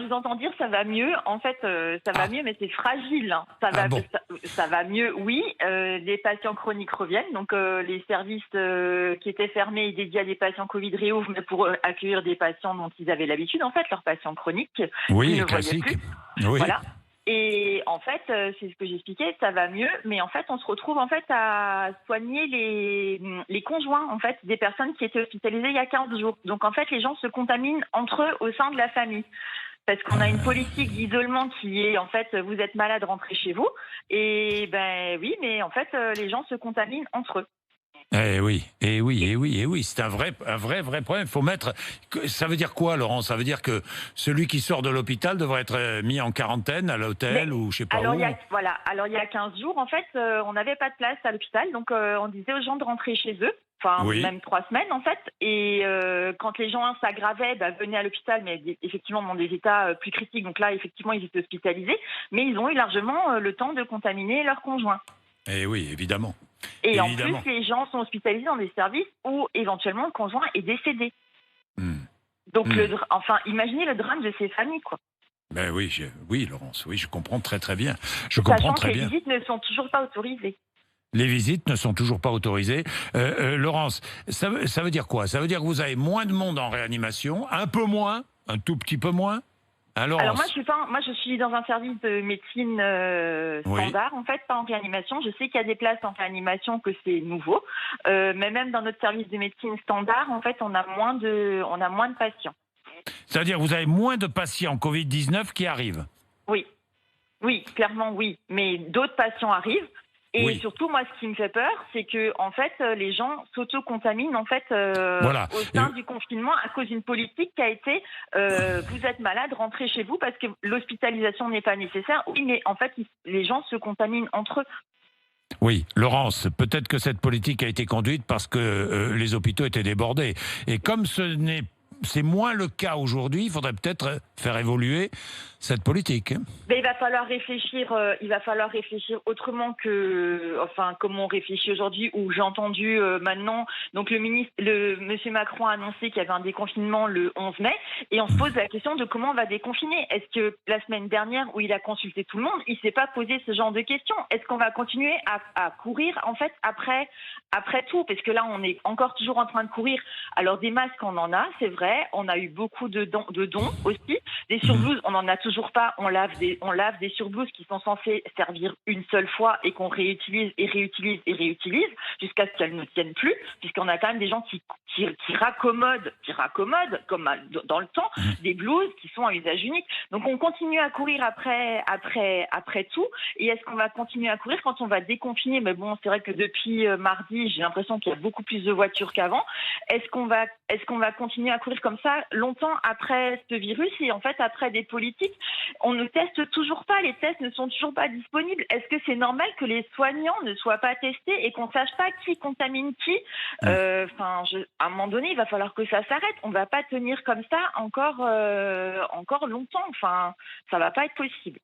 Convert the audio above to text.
je vous entends dire ça va mieux. En fait, ça va mieux, mais c'est fragile. Hein. Ça va mieux, oui. Les patients chroniques reviennent. Donc, les services qui étaient fermés et dédiés à des patients Covid réouvrent, mais pour accueillir des patients dont ils avaient l'habitude, en fait, leurs patients chroniques, qu'ils Oui, ne voyaient classique. plus. Oui. Voilà. Et en fait, c'est ce que j'expliquais, ça va mieux, mais en fait, on se retrouve en fait à soigner les conjoints en fait des personnes qui étaient hospitalisées il y a 15 jours. Donc en fait, les gens se contaminent entre eux au sein de la famille. Parce qu'on a une politique d'isolement qui est en fait, vous êtes malade, rentrez chez vous. Et ben oui, mais en fait, les gens se contaminent entre eux. Eh oui, eh oui, Et eh oui, eh oui, c'est un vrai problème. Faut mettre. Ça veut dire quoi, Laurent? Ça veut dire que celui qui sort de l'hôpital devrait être mis en quarantaine à l'hôtel Mais ou je sais pas alors où. alors il y a 15 jours en fait, on n'avait pas de place à l'hôpital, donc on disait aux gens de rentrer chez eux, enfin Oui. même 3 semaines en fait. Et quand les gens s'aggravaient, venaient à l'hôpital, mais effectivement dans des états plus critiques. Donc là effectivement ils étaient hospitalisés, mais ils ont eu largement le temps de contaminer leurs conjoints. Eh oui, évidemment, Et en plus évidemment. les gens sont hospitalisés dans des services où éventuellement le conjoint est décédé. Hmm. Donc Hmm. enfin imaginez le drame de ces familles quoi. Ben oui, oui, Laurence, oui, je comprends très bien. Je comprends Sachant que très les bien. visites ne sont toujours pas autorisées. Les visites ne sont toujours pas autorisées. Laurence, ça veut dire quoi? Ça veut dire que vous avez moins de monde en réanimation, un peu moins, un tout petit peu moins. Hein, Alors moi Laurence? je suis dans un service de médecine Oui. standard en fait, pas en réanimation. Je sais qu'il y a des places en réanimation, que c'est nouveau, mais même dans notre service de médecine standard en fait on a moins de patients. C'est-à-dire que vous avez moins de patients Covid-19 qui arrivent. Oui, oui, clairement oui, mais d'autres patients arrivent. Et Oui. surtout, moi, ce qui me fait peur, c'est que, en fait, les gens s'auto-contaminent, en fait, Voilà. au sein du confinement à cause d'une politique qui a été, vous êtes malade, rentrez chez vous parce que l'hospitalisation n'est pas nécessaire. Oui, mais en fait, les gens se contaminent entre eux. Oui, Laurence, peut-être que cette politique a été conduite parce que les hôpitaux étaient débordés. Et comme c'est moins le cas aujourd'hui, il faudrait peut-être faire évoluer cette politique. Mais il va falloir réfléchir autrement que, enfin, comme on réfléchit aujourd'hui, où j'ai entendu maintenant, donc monsieur Macron a annoncé qu'il y avait un déconfinement le 11 mai, et on se pose la question de comment on va déconfiner. Est-ce que la semaine dernière, où il a consulté tout le monde, il s'est pas posé ce genre de questions? Est-ce qu'on va continuer à courir, en fait, après tout? Parce que là, on est encore toujours en train de courir. Alors, des masques, on en a, c'est vrai. On a eu beaucoup de dons aussi. Des surblouses, on n'en a toujours pas. On lave des surblouses qui sont censées servir une seule fois et qu'on réutilise et réutilise et réutilise jusqu'à ce qu'elles ne tiennent plus, puisqu'on a quand même des gens qui raccommodent comme dans le temps des blouses qui sont à usage unique. Donc on continue à courir après tout. Et est-ce qu'on va continuer à courir quand on va déconfiner? Mais bon, c'est vrai que depuis mardi, j'ai l'impression qu'il y a beaucoup plus de voitures qu'avant. Est-ce qu'on va continuer à courir comme ça longtemps après ce virus et en fait après des politiques? On ne teste toujours pas, les tests ne sont toujours pas disponibles. Est-ce que c'est normal que les soignants ne soient pas testés et qu'on ne sache pas qui contamine qui? À un moment donné, il va falloir que ça s'arrête. On ne va pas tenir comme ça encore longtemps. Enfin, ça ne va pas être possible.